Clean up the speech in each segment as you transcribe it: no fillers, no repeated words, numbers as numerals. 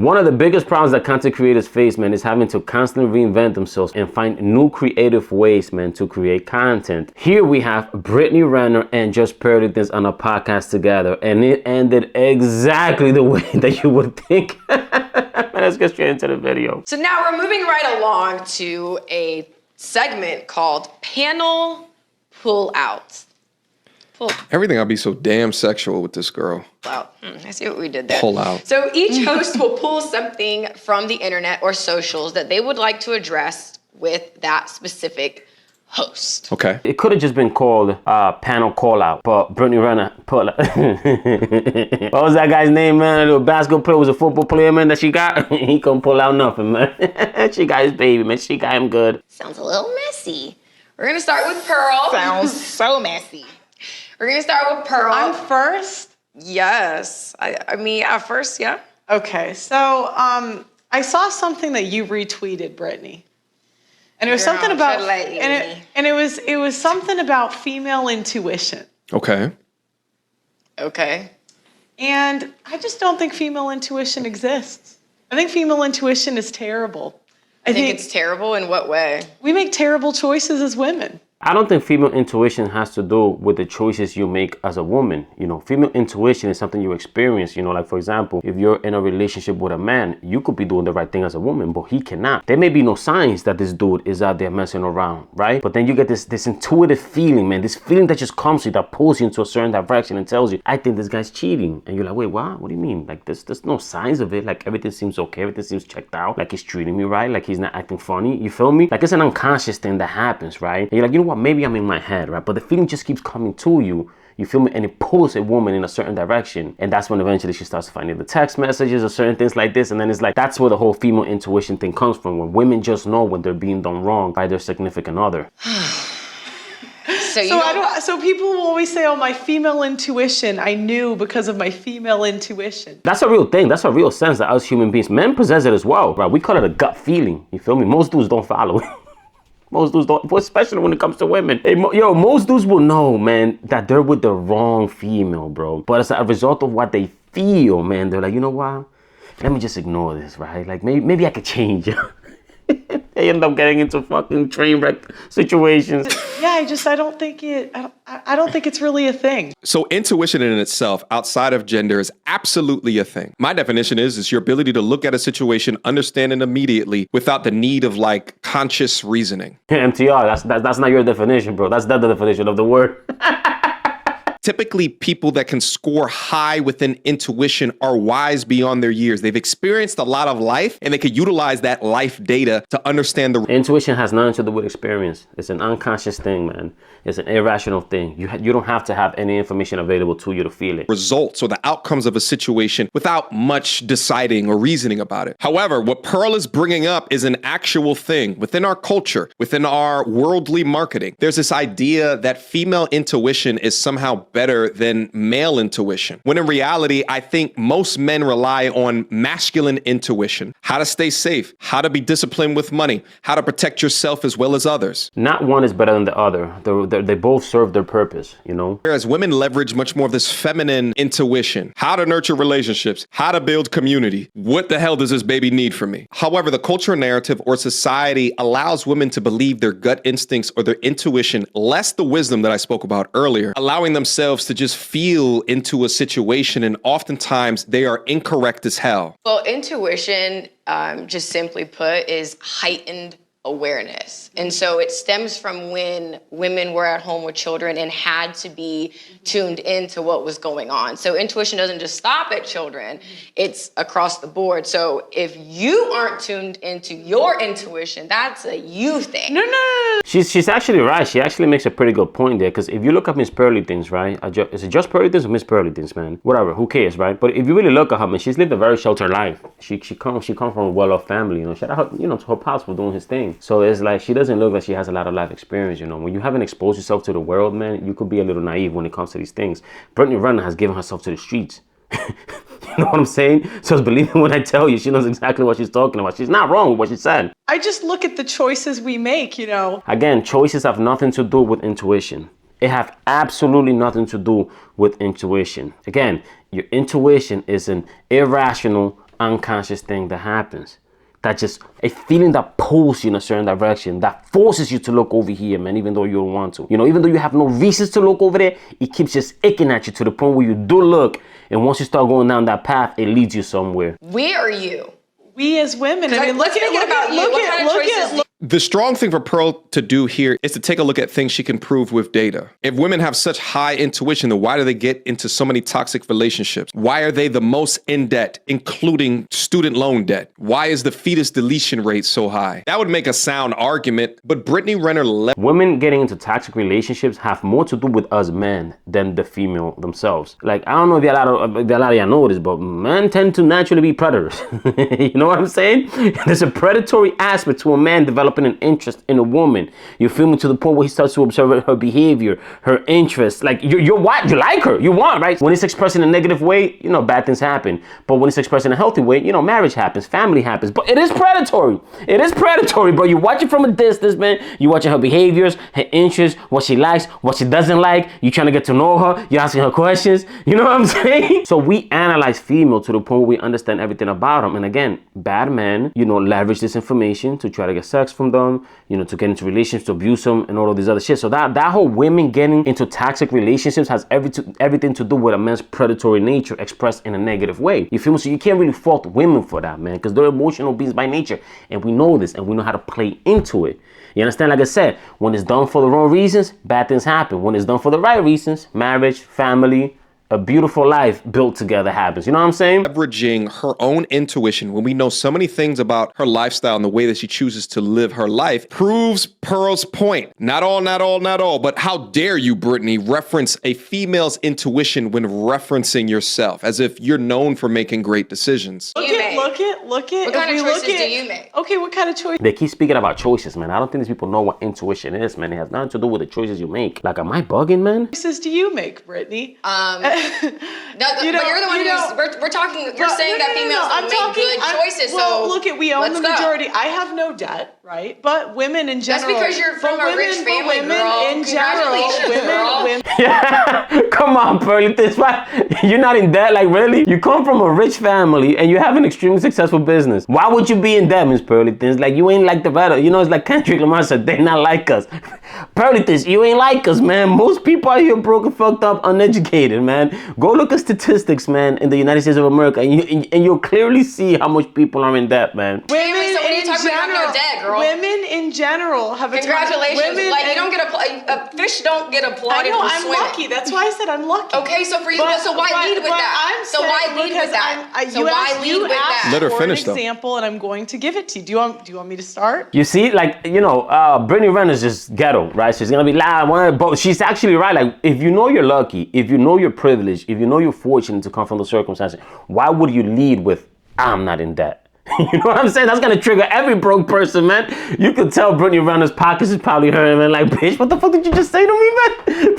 One of the biggest problems that content creators face, man, is having to constantly reinvent themselves and find new creative ways, man, to create content. Here we have Brittany Renner and Just Pearly Things on a podcast together, and it ended exactly the way that you would think. Let's get straight into the video. So now we're moving right along to a segment called Panel Pull Out. Everything I'll be so damn sexual with this girl. Out. I see what we did there. Pull out. So each host will pull something from the internet or socials that they would like to address with that specific host. Okay. It could have just been called Panel Call Out, but Brittany Renner pull out. What was that guy's name, man? A little basketball player, was a football player, man, that she got? He couldn't pull out nothing, man. She got his baby, man. She got him good. Sounds a little messy. We're gonna start with Pearl. Sounds so messy. We're gonna start with Pearl. I'm first? Yes. I mean, yeah, first, yeah. Okay, so I saw something that you retweeted, Brittany. And it was Girl, something about, tread lightly with me. it was something about female intuition. Okay. Okay. And I just don't think female intuition exists. I think female intuition is terrible. I think it's terrible in what way? We make terrible choices as women. I don't think female intuition has to do with the choices you make as a woman. You know, female intuition is something you experience. You know, like for example, if you're in a relationship with a man, you could be doing the right thing as a woman, but he cannot. There may be no signs that this dude is out there messing around, right? But then you get this intuitive feeling, man, this feeling that just comes to you, that pulls you into a certain direction and tells you, I think this guy's cheating. And you're like, wait, what? What do you mean? Like there's no signs of it. Like everything seems okay. Everything seems checked out. Like he's treating me right. Like he's not acting funny. You feel me? Like it's an unconscious thing that happens, right? And you're like, you know what? Maybe I'm in my head, right? But the feeling just keeps coming to you. You feel me? And it pulls a woman in a certain direction. And that's when eventually she starts finding the text messages or certain things like this. And then it's like, that's where the whole female intuition thing comes from, when women just know when they're being done wrong by their significant other. So people will always say, oh, my female intuition, I knew because of my female intuition. That's a real thing. That's a real sense that us human beings, men possess it as well, right? We call it a gut feeling. You feel me? Most dudes don't follow it. Most dudes don't, especially when it comes to women. Hey, most dudes will know, man, that they're with the wrong female, bro. But as a result of what they feel, man, they're like, you know what? Let me just ignore this, right? Like, maybe I could change. They end up getting into fucking train wreck situations. Yeah, I don't think it's really a thing. So intuition in itself, outside of gender, is absolutely a thing. My definition is your ability to look at a situation, understand it immediately without the need of like conscious reasoning. MTR, that's not your definition, bro. That's not the definition of the word. Typically, people that can score high within intuition are wise beyond their years. They've experienced a lot of life, and they could utilize that life data to understand the... Intuition has nothing to do with experience. It's an unconscious thing, man. It's an irrational thing. You don't have to have any information available to you to feel it. Results or the outcomes of a situation without much deciding or reasoning about it. However, what Pearl is bringing up is an actual thing within our culture, within our worldly marketing. There's this idea that female intuition is somehow better than male intuition, when in reality, I think most men rely on masculine intuition. How to stay safe, how to be disciplined with money, how to protect yourself as well as others. Not one is better than the other. They both serve their purpose, you know? Whereas women leverage much more of this feminine intuition, how to nurture relationships, how to build community. What the hell does this baby need from me? However, the cultural narrative or society allows women to believe their gut instincts or their intuition, less the wisdom that I spoke about earlier, allowing themselves to just feel into a situation, and oftentimes they are incorrect as hell. Well, intuition, just simply put, is heightened awareness. And so it stems from when women were at home with children and had to be tuned into what was going on. So intuition doesn't just stop at children, it's across the board. So if you aren't tuned into your intuition, that's a you thing. No. She's actually right. She actually makes a pretty good point there, because if you look at Miss Pearly Things, right? Is it just Pearly Things or Miss Pearly Things, man? Whatever, who cares, right? But if you really look at her, man, she's lived a very sheltered life. She come from a well-off family, you know. Shout out, to her pops for doing his thing. So it's like she doesn't look like she has a lot of life experience, you know. When you haven't exposed yourself to the world, man, you could be a little naive when it comes to these things. Brittany Renner has given herself to the streets. You know what I'm saying? So believe me when I tell you, she knows exactly what she's talking about. She's not wrong with what she said. I just look at the choices we make, you know. Again, choices have nothing to do with intuition. It have absolutely nothing to do with intuition. Again, your intuition is an irrational, unconscious thing that happens. That just a feeling that pulls you in a certain direction, that forces you to look over here, man, even though you don't want to. You know, even though you have no reasons to look over there, it keeps just aching at you to the point where you do look. And once you start going down that path, it leads you somewhere. We are you. We as women. I mean, look at. The strong thing for Pearl to do here is to take a look at things she can prove with data. If women have such high intuition, then why do they get into so many toxic relationships? Why are they the most in debt, including student loan debt? Why is the fetus deletion rate so high? That would make a sound argument, but Brittany Renner women getting into toxic relationships have more to do with us men than the female themselves. Like, I don't know if a lot of y'all know this, but men tend to naturally be predators. You know what I'm saying? There's a predatory aspect to a man developing an interest in a woman. You feel me? To the point where he starts to observe her behavior, her interests. Like, you're what? You like her. You want, right? When it's expressed in a negative way, you know, bad things happen. But when it's expressed in a healthy way, you know, marriage happens, family happens. But it is predatory. It is predatory, bro. You watch it from a distance, man. You watching her behaviors, her interests, what she likes, what she doesn't like. You trying to get to know her. You asking her questions. You know what I'm saying? So we analyze female to the point where we understand everything about them. And again, bad men, you know, leverage this information to try to get sex from them, you know, to get into relationships, to abuse them, and all of these other shit. So that whole women getting into toxic relationships has everything to do with a man's predatory nature expressed in a negative way. You feel me? So you can't really fault women for that, man, because they're emotional beings by nature, and we know this, and we know how to play into it. You understand? Like I said, when it's done for the wrong reasons, bad things happen. When it's done for the right reasons, marriage, family, a beautiful life built together happens. You know what I'm saying? Leveraging her own intuition when we know so many things about her lifestyle and the way that she chooses to live her life proves Pearl's point. Not all, but how dare you, Brittany, reference a female's intuition when referencing yourself, as if you're known for making great decisions. Look at. What kind of choices do you make? Okay, what kind of choice? They keep speaking about choices, man. I don't think these people know what intuition is, man. It has nothing to do with the choices you make. Like, am I bugging, man? What choices do you make, Brittany? But you're the one who's, we're talking, you're saying that females don't make good choices, well, so look at, we own the majority. I have no debt, right? But women in general. That's because you're from a rich family, girl. In general, women. Yeah, come on, Pearly. This why you're not in debt? Like, really? You come from a rich family and you have an extremely successful business. Why would you be in debt, Miss Pearly? Things like you ain't like the better. You know, it's like Kendrick Lamar said, they not like us. Pearly, this you ain't like us, man. Most people out here broke and fucked up, uneducated, man. Go look at statistics, man, in the United States of America, and you'll clearly see how much people are in debt, man. Women in general, debt, girl. Women in general have a congratulations. Like, you don't get fish don't get applauded. I know, I'm lucky. That's why I said I'm lucky. Okay, so for you, so why lead with that? So why lead with that? So why lead with that? Let her finish though. Example, and I'm going to give it to you. Do you want me to start? You see, like, you know, Brittany Renner is just ghetto, right? She's gonna be loud, but she's actually right. Like, if you know you're lucky, if you know you're privileged, if you know you're fortunate to come from those circumstances, why would you lead with, I'm not in debt? You know what I'm saying? That's gonna trigger every broke person, man. You could tell Brittany Renner's pockets is probably hurting, man. Like, bitch, what the fuck did you just say to me, man?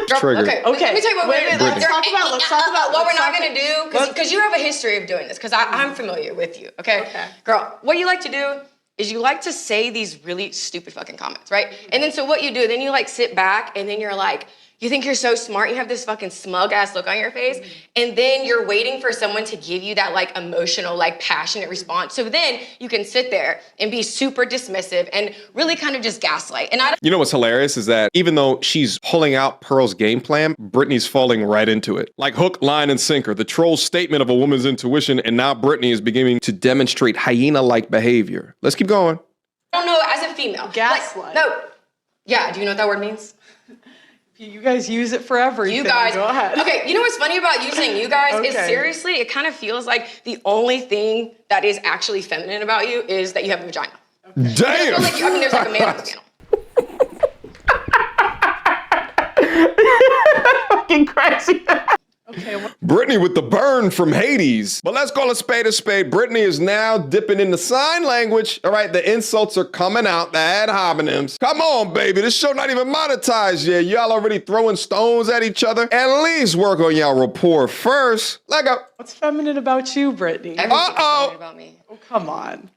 Triggered. Okay. Let me tell you what let's talk about what we're not gonna do, because you have a history of doing this, because I'm familiar with you, okay? Girl, what you like to do is you like to say these really stupid fucking comments, right? And then so what you do, then you like sit back and then you're like, you think you're so smart, you have this fucking smug ass look on your face, and then you're waiting for someone to give you that like emotional, like passionate response. So then you can sit there and be super dismissive and really kind of just gaslight. And you know what's hilarious is that even though she's pulling out Pearl's game plan, Brittany's falling right into it. Like hook, line, and sinker. The troll statement of a woman's intuition, and now Brittany is beginning to demonstrate hyena-like behavior. Let's keep going. I don't know, as a female. Gaslight. Like, no. Yeah, do you know what that word means? You guys use it for everything. You guys. Go ahead. Okay, you know what's funny about using you guys is seriously, it kind of feels like the only thing that is actually feminine about you is that you have a vagina. Okay. Damn! Like there's like a man on the panel. Fucking crazy. Okay. Brittany with the burn from Hades. But let's call a spade a spade. Brittany is now dipping into sign language. All right, the insults are coming out, the ad hominems. Come on, baby. This show not even monetized yet. Y'all already throwing stones at each other. At least work on y'all rapport first. Let go. What's feminine about you, Brittany? Everything's feminine about me. Oh, come on.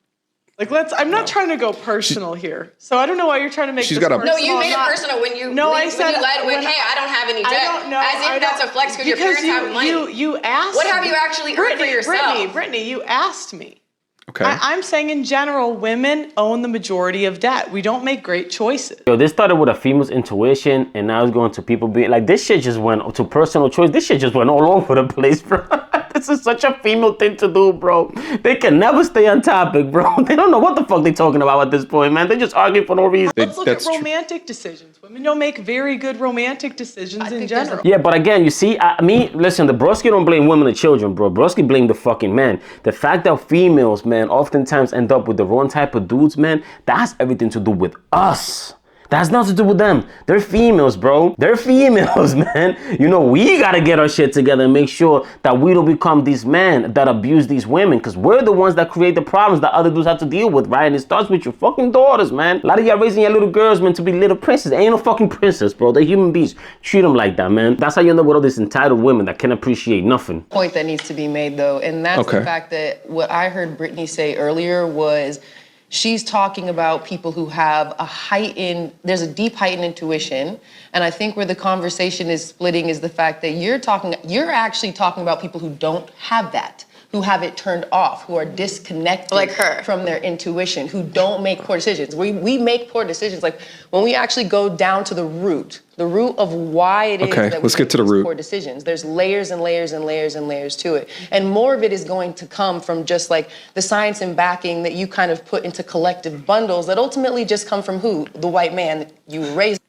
Like, I'm not trying to go personal here. So I don't know why you're trying to make this personal. No, you made it personal when you led with, hey, I don't have any debt. I don't know. As if that's a flex because your parents have money. You asked What have you actually earned for yourself? Brittany, you asked me. Okay. I'm saying in general, women own the majority of debt. We don't make great choices. Yo, this started with a female's intuition, and now it's going to people being like, this shit just went to personal choice. This shit just went all over the place, bro. This is such a female thing to do, bro. They can never stay on topic, bro. They don't know what the fuck they talking about at this point, man. They just argue for no reason. Let's look at romantic decisions. Women don't make very good romantic decisions in general. Yeah, but again, you see, listen, the Broskee don't blame women and children, bro. Broskee blame the fucking men. The fact that females, man, oftentimes end up with the wrong type of dudes, man, that has everything to do with us. That has nothing to do with them. They're females, bro. They're females, man. You know, we gotta get our shit together and make sure that we don't become these men that abuse these women, because we're the ones that create the problems that other dudes have to deal with, right? And it starts with your fucking daughters, man. A lot of y'all raising your little girls, man, to be little princesses. Ain't no fucking princess, bro. They're human beings. Treat them like that, man. That's how you end up with all these entitled women that can't appreciate nothing. Point that needs to be made, though, and that's the fact that what I heard Brittany say earlier was she's talking about people who have there's a deep heightened intuition. And I think where the conversation is splitting is the fact that you're actually talking about people who don't have that, who have it turned off, who are disconnected like her. From their intuition, who don't make poor decisions. We make poor decisions. Like when we actually go down to the root of why it is that we make these poor decisions. There's layers and layers and layers and layers to it. And more of it is going to come from just like the science and backing that you kind of put into collective bundles that ultimately just come from who? The white man that you were raised.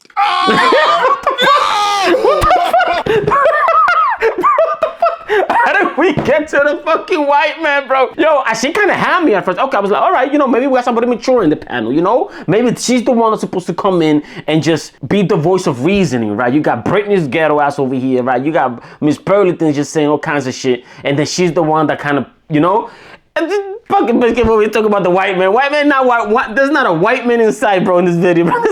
How did we get to the fucking white man, bro? Yo, she kind of had me at first. Okay, I was like, all right, you know, maybe we got somebody mature in the panel, you know? Maybe she's the one that's supposed to come in and just be the voice of reasoning, right? You got Brittany's ghetto ass over here, right? You got Miss Pearly things just saying all kinds of shit. And then she's the one that kind of, you know? And this fucking biscuit when we talk about the white man. White man, not white. There's not a white man in sight, bro, in this video, bro.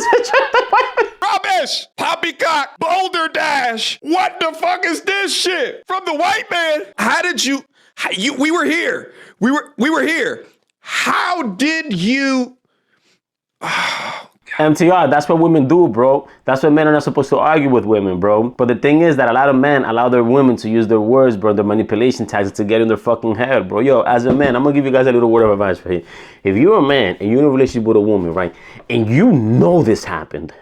Rubbish! Poppycock! Boulder Dash! What the fuck is this shit? From the white man? How did you we were here. We were here. How did you MTR, that's what women do, bro. That's what men are not supposed to argue with women, bro. But the thing is that a lot of men allow their women to use their words, bro, their manipulation tactics to get in their fucking head, bro. Yo, as a man, I'm gonna give you guys a little word of advice right here. If you're a man and you're in a relationship with a woman, right, and you know this happened,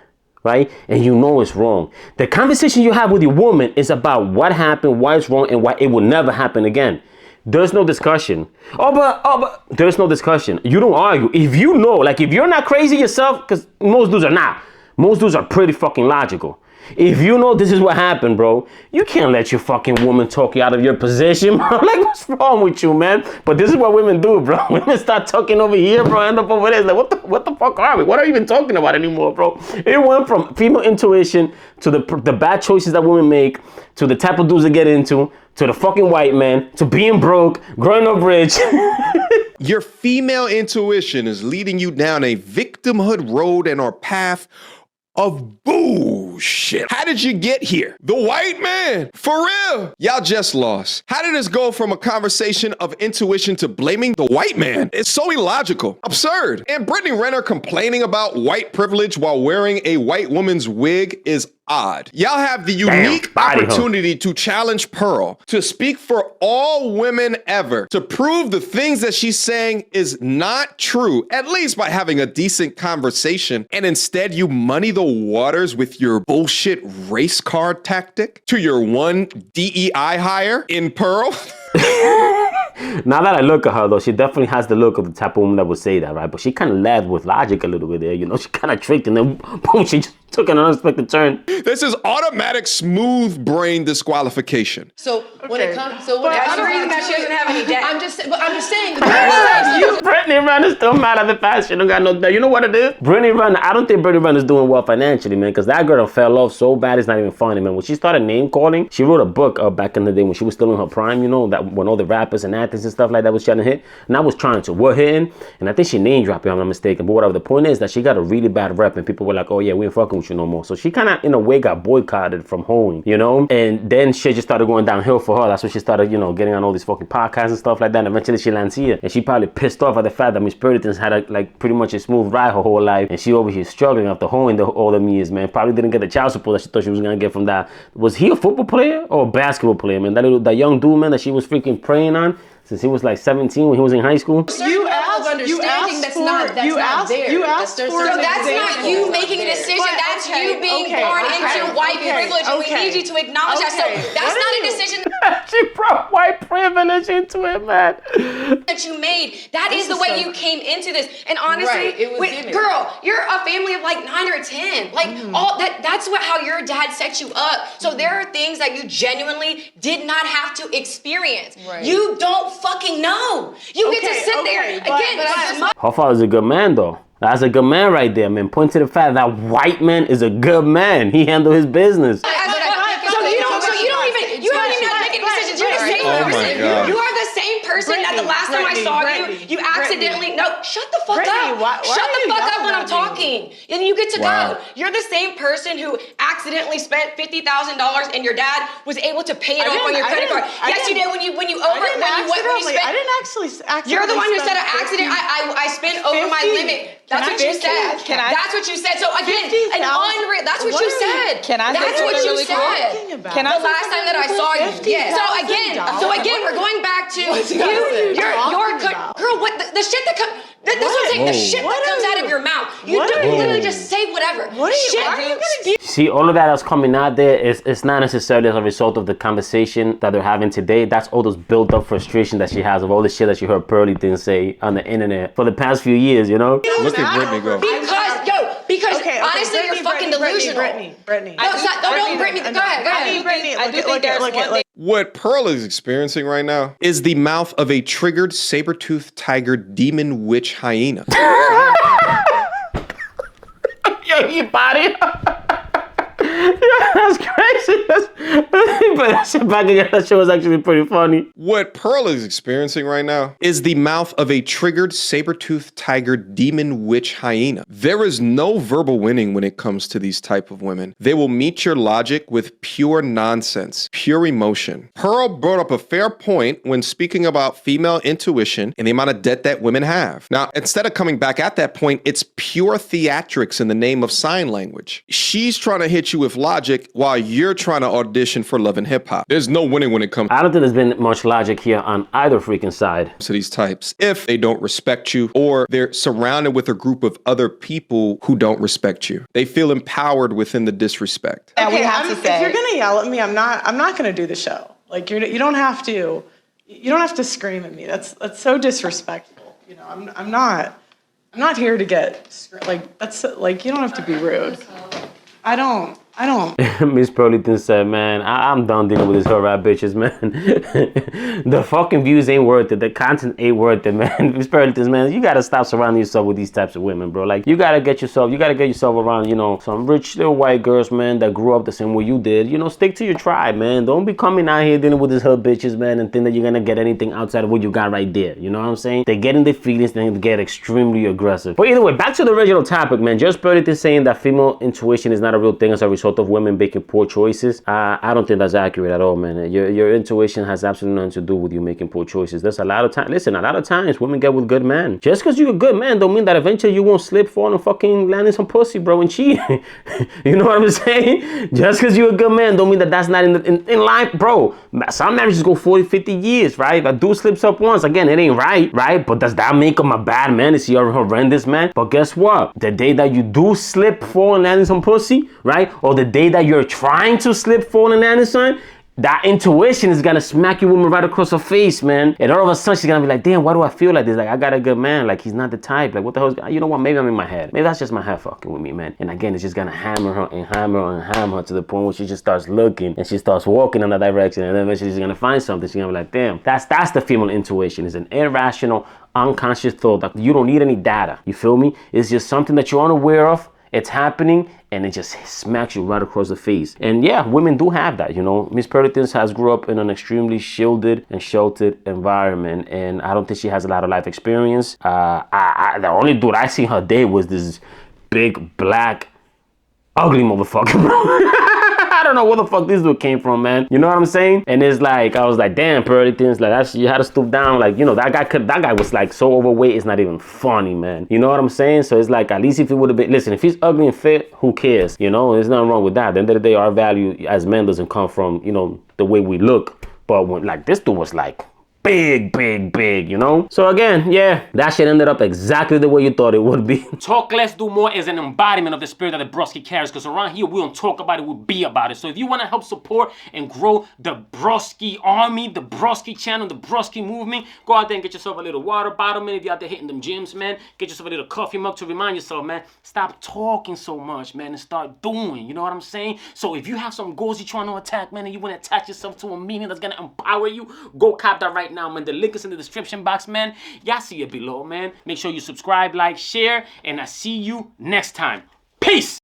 right, and you know it's wrong, the conversation you have with your woman is about what happened, why it's wrong, and why it will never happen again. There's no discussion. But there's no discussion. You don't argue. If you know, like if you're not crazy yourself, because most dudes are not. Most dudes are pretty fucking logical. If you know this is what happened, bro, you can't let your fucking woman talk you out of your position, bro. Like, what's wrong with you, man? But this is what women do, bro. Women start talking over here, bro, end up over there. It's like, what the fuck are we? What are we even talking about anymore, bro? It went from female intuition to the bad choices that women make, to the type of dudes they get into, to the fucking white man, to being broke, growing up rich. Your female intuition is leading you down a victimhood road and or path of bullshit. How did you get here? The white man. For real. Y'all just lost. How did this go from a conversation of intuition to blaming the white man? It's so illogical. Absurd. And Brittany Renner complaining about white privilege while wearing a white woman's wig is odd. Y'all have the unique opportunity to challenge Pearl, to speak for all women ever, to prove the things that she's saying is not true, at least by having a decent conversation, and instead you muddy the waters with your bullshit race card tactic to your one DEI hire in Pearl. Now that I look at her, though, she definitely has the look of the type of woman that would say that, right? But she kind of led with logic a little bit there, you know? She kind of tricked, and then boom, she just took an unexpected turn. This is automatic smooth brain disqualification. So when it comes, so when that's the reason that she doesn't have any debt. I'm just saying. Brittany Renner's still mad at the fact she don't got no debt. You know what it is? Brittany Renner, I don't think Brittany Renner's doing well financially, man, because that girl fell off so bad it's not even funny, man. When she started name calling, she wrote a book back in the day when she was still in her prime, you know, that when all the rappers and actors and stuff like that was trying to hit, and I was trying to, we're hitting, and I think she name dropped, if I'm not mistaken, but whatever. The point is that she got a really bad rep, and people were like, oh yeah, we ain't fucking with you no more. So she kind of, in a way, got boycotted from hoeing, you know? And then shit just started going downhill for her. That's when she started, you know, getting on all these fucking podcasts and stuff like that, and eventually she lands here, and she probably pissed off at the fact that Miss Pearly had like pretty much a smooth ride her whole life, and she over here struggling after hoeing all them years, man. Probably didn't get the child support that she thought she was gonna get from that. Was he a football player or a basketball player, man? That young dude, man, that she was freaking preying on since he was like 17 when he was in high school. You asked for that's not there. So that's not you making a decision. That's you being born into white privilege, and we need you to acknowledge that. So that's not a decision. She brought white privilege into it, man. That you made. That is the way you came into this. And honestly, girl, you're a family of like 9 or 10. Like all that's how your dad set you up. So there are things that you genuinely did not have to experience. You don't fucking know. You get to sit there again. Her father's a good man, though. That's a good man right there, man. Point to the fact that white man is a good man. He handled his business. You don't even have to make any decisions. You're the same person. You are the same person that the last time I saw you accidentally. No, shut the fuck up. Shut the fuck up when I'm talking. And you get to go. You're the same person who accidentally spent $50,000 and your dad was able to pay it off on your credit card. Yes, you did when you spent. I didn't actually. You're the one who said an accident. I spent over my limit. That's what you said. That's what you said. So again, an unreal. That's what you said. That's what you said. The last time that I saw you. Yeah. So again, we're going back to you. Your girl. What the shit that comes? That's what I'm saying. The shit that comes out of your mouth. You literally just say whatever. See, all of that that's coming out there it's not necessarily as a result of the conversation that they're having today. That's all those built up frustration that she has of all the shit that she heard Pearly say on the internet for the past few years, you know? Look at Brittany go. Because honestly, you're fucking delusional. Brittany. Don't Brittany. Go ahead. Brittany, I do think there's one thing. What Pearl is experiencing right now is the mouth of a triggered saber-toothed tiger demon witch hyena. Yo, you body. That's crazy. But that shit back again, that shit was actually pretty funny. What Pearl is experiencing right now is the mouth of a triggered saber-toothed tiger demon witch hyena. There is no verbal winning when it comes to these type of women. They will meet your logic with pure nonsense, pure emotion. Pearl brought up a fair point when speaking about female intuition and the amount of debt that women have. Now, instead of coming back at that point, it's pure theatrics in the name of sign language. She's trying to hit you with logic while you're trying to audition for Love and Hip Hop. There's no winning when it comes. I don't think there's been much logic here on either freaking side. To these types, if they don't respect you or they're surrounded with a group of other people who don't respect you, they feel empowered within the disrespect. Okay, if you're gonna yell at me, I'm not gonna do the show. Like you don't have to scream at me. That's so disrespectful. You know, I'm not here to get like that's like you don't have to be rude. I don't. Miss Pearly said, man, I'm done dealing with these her rap bitches, man. The fucking views ain't worth it. The content ain't worth it, man. Miss Pearly, man, you gotta stop surrounding yourself with these types of women, bro. Like, you gotta get yourself around, you know, some rich little white girls, man, that grew up the same way you did. You know, stick to your tribe, man. Don't be coming out here dealing with these her bitches, man, and think that you're gonna get anything outside of what you got right there. You know what I'm saying? They get in their feelings, they get extremely aggressive. But either way, back to the original topic, man. Just Pearly saying that female intuition is not a real thing as a result of women making poor choices. I don't think that's accurate at all, man. Your intuition has absolutely nothing to do with you making poor choices. There's a lot of time. Listen, a lot of times women get with good men. Just because you're a good man don't mean that eventually you won't slip, fall, and fucking land in some pussy, bro, and cheat. You know what I'm saying? Just because you're a good man don't mean that that's not in life, bro. Some marriages go 40, 50 years, right? If a dude slips up once, again, it ain't right? But does that make him a bad man? Is he a horrendous man? But guess what? The day that you do slip, fall, and land in some pussy, right? Or the day that you're trying to slip, fall, and land in something, that intuition is gonna smack your woman right across her face, man. And all of a sudden she's gonna be like, damn, why do I feel like this? Like, I got a good man. Like, he's not the type. Like, what the hell is, you know what? Maybe I'm in my head. Maybe that's just my head fucking with me, man. And again, it's just gonna hammer her and hammer her and hammer her to the point where she just starts looking and she starts walking in that direction. And then eventually she's gonna find something. She's gonna be like, damn, that's the female intuition. It's an irrational, unconscious thought that you don't need any data. You feel me? It's just something that you're unaware of. It's happening, and it just smacks you right across the face. And yeah, women do have that, you know. Miss Pearly has grew up in an extremely shielded and sheltered environment, and I don't think she has a lot of life experience. The only dude I seen her date was this big, black, ugly motherfucker, bro. I don't know where the fuck this dude came from, man. You know what I'm saying? And it's like, I was like, damn, Pearly, things like that. You had to stoop down. Like, you know, that guy was like so overweight, it's not even funny, man. You know what I'm saying? So it's like, at least if he would have been, listen, if he's ugly and fit, who cares? You know, there's nothing wrong with that. At the end of the day, our value as men doesn't come from, you know, the way we look. But when, like, this dude was like, big, you know? So again, yeah, that shit ended up exactly the way you thought it would be. Talk less, do more is an embodiment of the spirit that the Broskee carries, because around here, we don't talk about it, we be about it. So if you want to help support and grow the Broskee army, the Broskee channel, the Broskee movement, go out there and get yourself a little water bottle, man. If you're out there hitting them gyms, man, get yourself a little coffee mug to remind yourself, man, stop talking so much, man, and start doing, you know what I'm saying? So if you have some goals you're trying to attack, man, and you want to attach yourself to a meaning that's going to empower you, go cop that right now, man. The link is in the description box, man. Y'all see it below, man. Make sure you subscribe, like, share, and I see you next time. Peace!